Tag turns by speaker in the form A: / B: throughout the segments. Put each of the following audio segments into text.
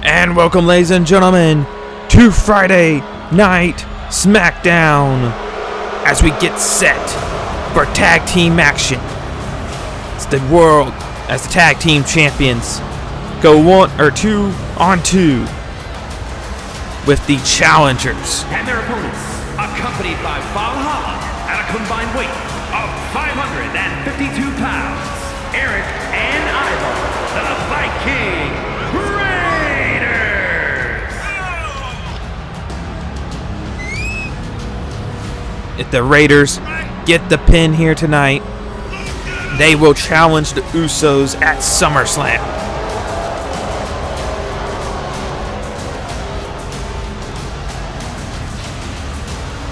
A: And welcome, ladies and gentlemen, to Friday Night Smackdown as we get set for tag team action. It's the world as the tag team champions go 1 or 2 on 2 with the challengers.
B: And their opponents, accompanied by Valhalla at a combined weight of 552 pounds, Eric and Ivar, the Viking Raiders!
A: If the Raiders get the pin here tonight, they will challenge the Usos at SummerSlam.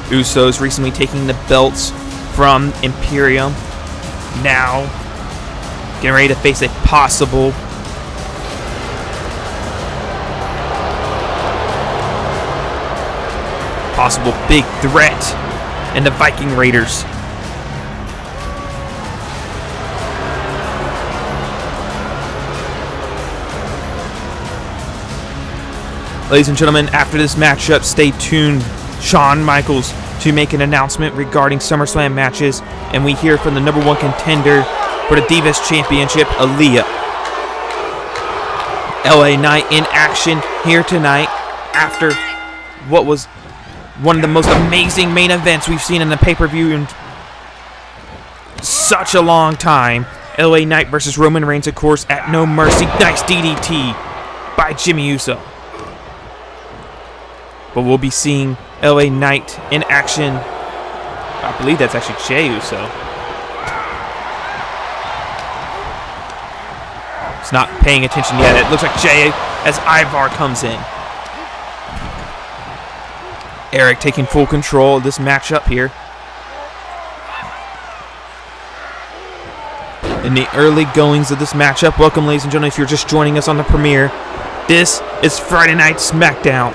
A: Usos recently taking the belts from Imperium. Now, getting ready to face a possible big threat in the Viking Raiders. Ladies and gentlemen, after this matchup, stay tuned. Shawn Michaels to make an announcement regarding SummerSlam matches, and we hear from the #1 contender for the Divas Championship, Aaliyah. LA Knight in action here tonight after what was one of the most amazing main events we've seen in the pay-per-view in such a long time. LA Knight versus Roman Reigns, of course, at No Mercy. Nice DDT by Jimmy Uso. But we'll be seeing LA Knight in action. I believe that's actually Jey Uso. It's not paying attention yet. It looks like Jey as Ivar comes in. Eric taking full control of this matchup here. In the early goings of this matchup, welcome, ladies and gentlemen, if you're just joining us on the premiere. This is Friday Night Smackdown.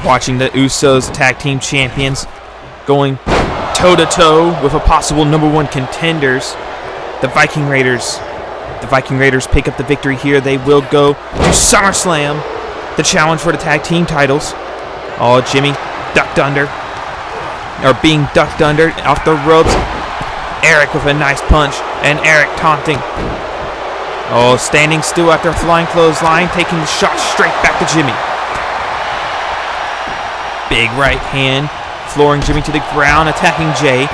A: Watching the Usos, tag team champions, going toe-to-toe with a possible #1 contenders, the Viking Raiders. The Viking Raiders pick up the victory here. They will go to SummerSlam, the challenge for the tag team titles. Oh, Jimmy ducked under, or being ducked under off the ropes. Eric with a nice punch, and Eric taunting. Oh, standing still after a flying clothesline, taking the shot straight back to Jimmy. Big right hand, flooring Jimmy to the ground, attacking Jey,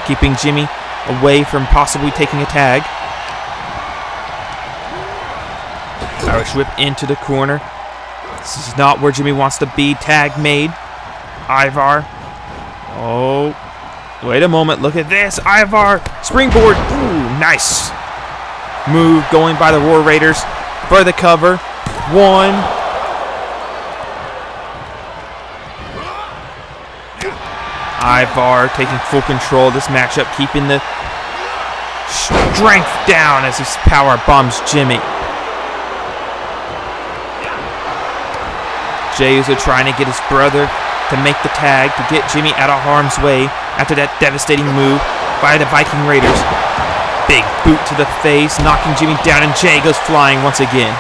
A: keeping Jimmy away from possibly taking a tag. Irish whip into the corner. This is not where Jimmy wants to be. Tag made. Ivar. Oh, wait a moment. Look at this. Ivar, springboard. Ooh, nice move going by the War Raiders for the cover. 1. Ivar taking full control of this matchup, keeping the strength down as he power bombs Jimmy. Jey Uso trying to get his brother to make the tag to get Jimmy out of harm's way after that devastating move by the Viking Raiders. Big boot to the face, knocking Jimmy down, and Jey goes flying once again.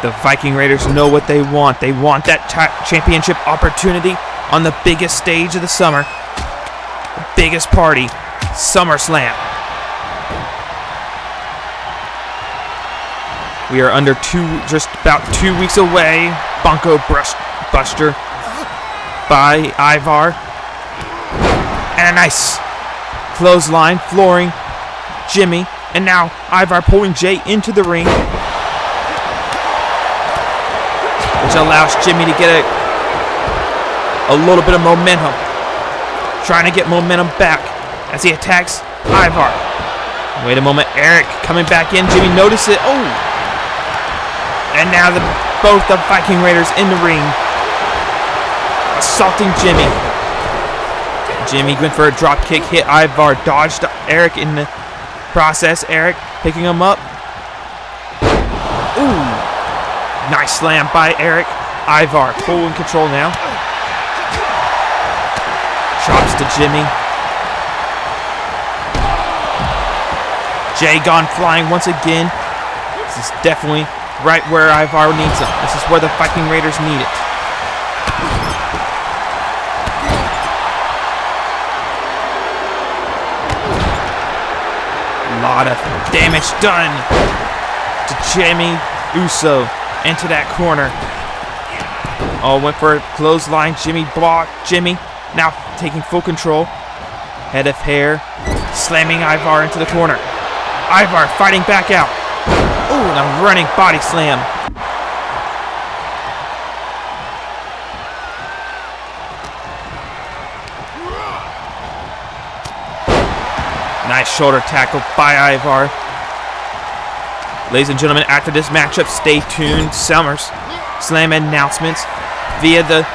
A: The Viking Raiders know what they want. They want that championship opportunity on the biggest stage of the summer. The biggest party, SummerSlam. We are just about 2 weeks away. Bonko Buster by Ivar. And a nice clothesline, flooring Jimmy. And now Ivar pulling Jey into the ring, which allows Jimmy to get a little bit of momentum. Trying to get momentum back as he attacks Ivar. Wait a moment, Eric coming back in. Jimmy notices it. Oh! And now both the Viking Raiders in the ring, assaulting Jimmy. Jimmy went for a drop kick, hit Ivar, dodged Eric in the process. Eric picking him up. Ooh! Nice slam by Eric. Ivar full in control now. to Jimmy. Jay gone flying once again. This is definitely right where Ivar needs him. This is where the Viking Raiders need it. A lot of damage done to Jimmy Uso into that corner. Oh, went for a clothesline. Jimmy blocked. Jimmy now taking full control. Head of hair, slamming Ivar into the corner. Ivar fighting back out. Ooh, and a running body slam. Nice shoulder tackle by Ivar. Ladies and gentlemen, after this matchup, stay tuned. SummerSlam announcements via the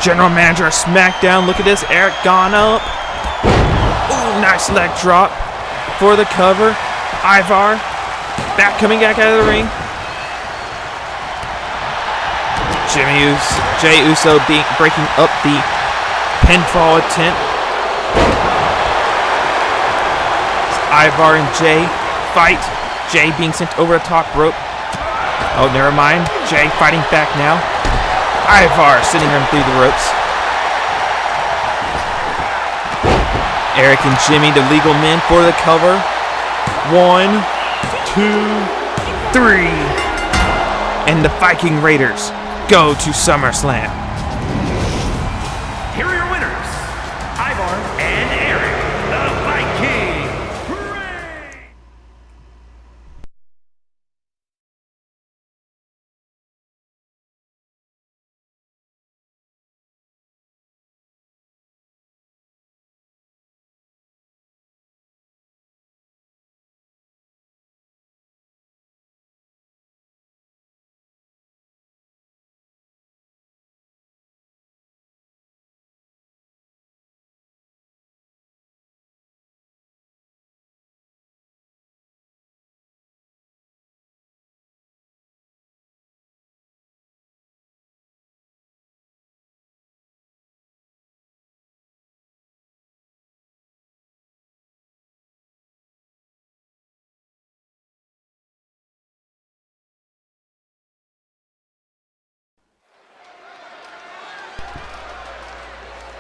A: general manager of Smackdown. Look at this. Eric gone up. Ooh, nice leg drop for the cover. Ivar coming back out of the ring. Jay Uso breaking up the pinfall attempt. Ivar and Jay fight. Jay being sent over the top rope. Oh, never mind. Jay fighting back now. Ivar sending him through the ropes. Eric and Jimmy, the legal men, for the cover. 1, 2, 3. And the Viking Raiders go to SummerSlam.
B: Here are your winners, Ivar and Eric, the Viking. Hooray!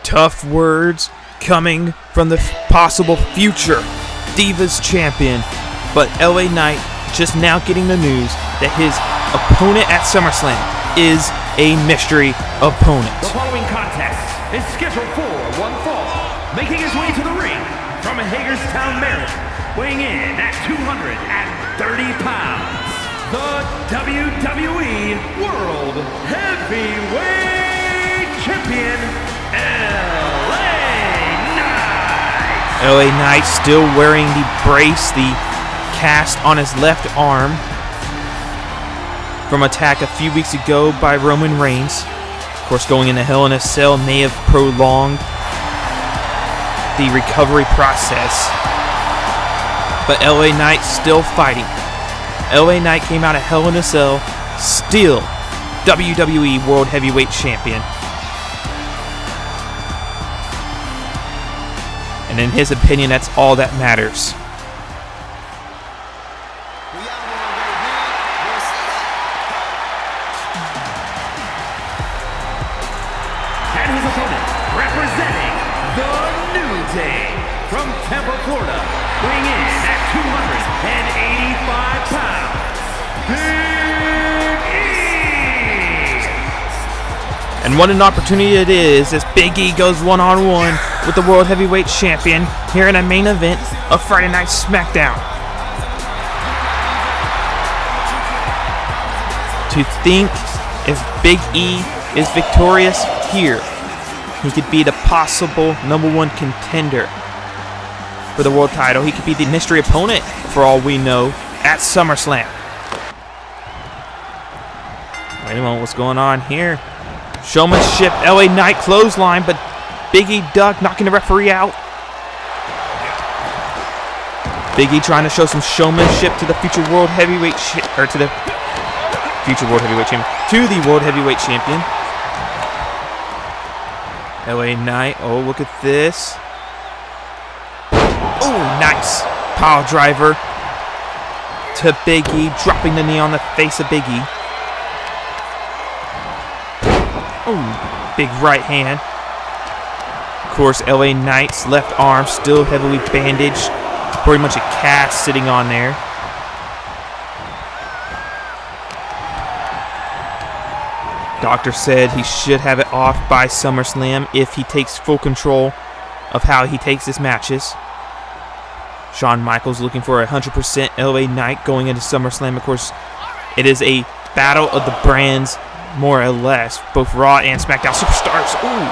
A: Tough words coming from the possible future Divas champion, but LA Knight just now getting the news that his opponent at SummerSlam is a mystery opponent.
B: The following contest is scheduled for one fall. Making his way to the ring from Hagerstown, Maryland, weighing in at 230 pounds, the WWE World Heavyweight Champion,
A: LA Knight still wearing the brace, the cast on his left arm from attack a few weeks ago by Roman Reigns. Of course, going into Hell in a Cell may have prolonged the recovery process, but LA Knight still fighting. LA Knight came out of Hell in a Cell, still WWE World Heavyweight Champion. And in his opinion, that's all that matters.
B: And his opponent, representing the New Day from Tampa, Florida, weighing in at 285 pounds, Big E!
A: And what an opportunity it is as Big E goes one-on-one with the World Heavyweight Champion here in a main event of Friday Night Smackdown. To think if Big E is victorious here, he could be the possible #1 contender for the world title. He could be the mystery opponent, for all we know, at SummerSlam. Wait a moment, what's going on here? Showmanship, LA Knight clothesline, but Big E ducked, knocking the referee out. Big E trying to show some showmanship to the future World Heavyweight Champion. To the World Heavyweight Champion. LA Knight, oh look at this. Oh, nice pile driver to Big E, dropping the knee on the face of Big E. Oh, big right hand. Of course, LA Knight's left arm still heavily bandaged. Pretty much a cast sitting on there. Doctor said he should have it off by SummerSlam if he takes full control of how he takes his matches. Shawn Michaels looking for 100% LA Knight going into SummerSlam. Of course, it is a battle of the brands, more or less. Both Raw and SmackDown superstars. Ooh.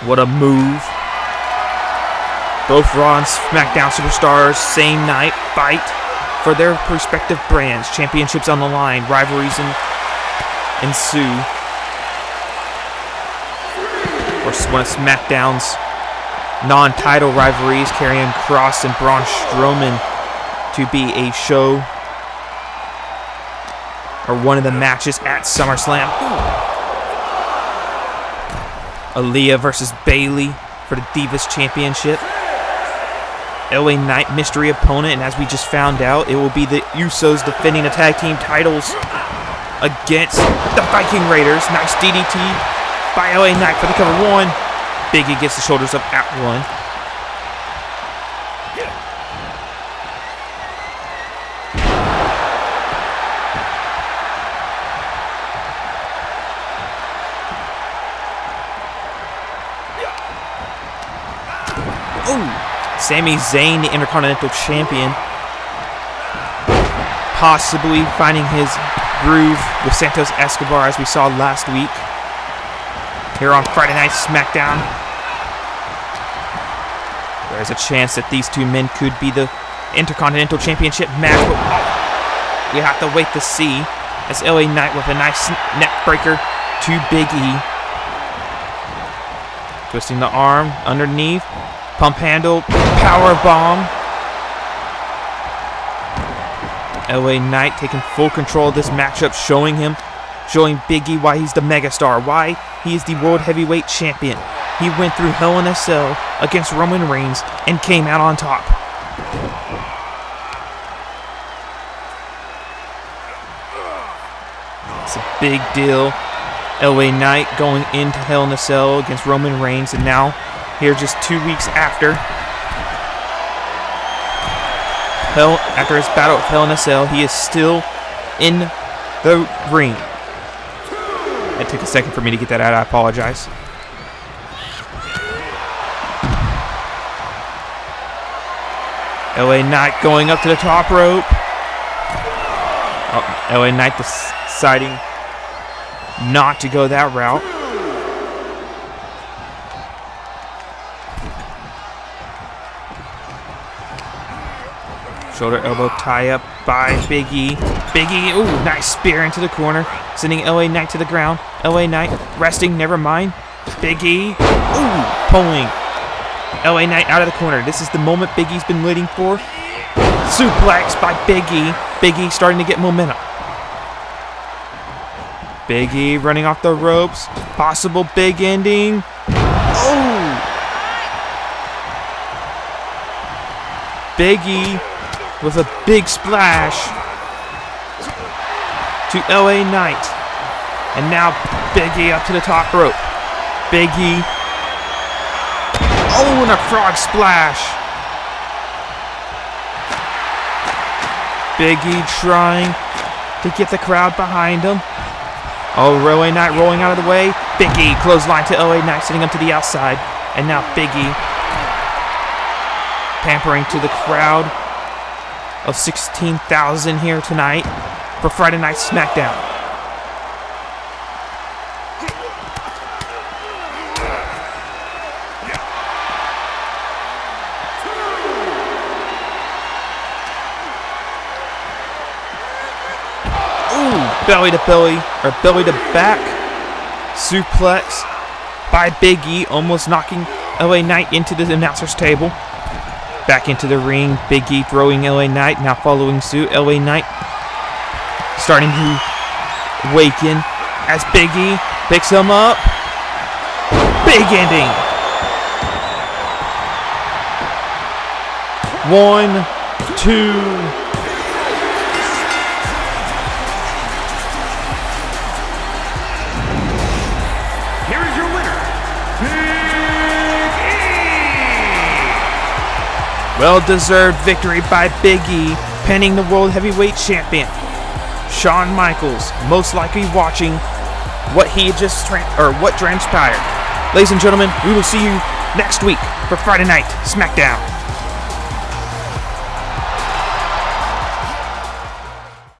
A: What a move. Both Raw and SmackDown superstars, same night, fight for their respective brands. Championships on the line, rivalries ensue. Of course, one of SmackDown's non-title rivalries, Karrion Kross and Braun Strowman, to be a show or one of the matches at SummerSlam. Aaliyah versus Bayley for the Divas Championship. LA Knight mystery opponent, and as we just found out, it will be the Usos defending the tag team titles against the Viking Raiders. Nice DDT by LA Knight for the cover one. Big E gets the shoulders up at one. Sami Zayn, the Intercontinental Champion, possibly finding his groove with Santos Escobar as we saw last week here on Friday Night SmackDown. There's a chance that these two men could be the Intercontinental Championship match, but we have to wait to see, as LA Knight with a nice neck breaker to Big E. Twisting the arm underneath. Pump handle, power bomb. LA Knight taking full control of this matchup, showing Big E why he's the megastar, why he is the World Heavyweight Champion. He went through Hell in a Cell against Roman Reigns and came out on top. It's a big deal. LA Knight going into Hell in a Cell against Roman Reigns, and now here just 2 weeks after his battle with Hell in a Cell, he is still in the ring. It took a second for me to get that out. I apologize. LA Knight going up to the top rope. Oh, LA Knight deciding not to go that route. Shoulder elbow tie up by Big E. Big E, ooh, nice spear into the corner, sending LA Knight to the ground. LA Knight resting, never mind. Big E, ooh, pulling LA Knight out of the corner. This is the moment Big E's been waiting for. Suplex by Big E. Big E starting to get momentum. Big E running off the ropes. Possible big ending. Oh! Big E with a big splash to LA Knight. And now Big E up to the top rope. Big E. Oh, and a frog splash. Big E trying to get the crowd behind him. Oh, LA Knight rolling out of the way. Big E clothesline to LA Knight, sitting up to the outside. And now Big E pampering to the crowd of 16,000 here tonight for Friday Night SmackDown. Ooh, belly to belly, or belly to back suplex by Big E, almost knocking LA Knight into the announcer's table. Back into the ring, Big E throwing LA Knight, now following suit. LA Knight starting to awaken as Big E picks him up. Big ending 1, 2.
B: Here is your winner, Big E!
A: Well-deserved victory by Big E, pinning the World Heavyweight Champion. Shawn Michaels most likely watching what transpired. Ladies and gentlemen, we will see you next week for Friday Night Smackdown.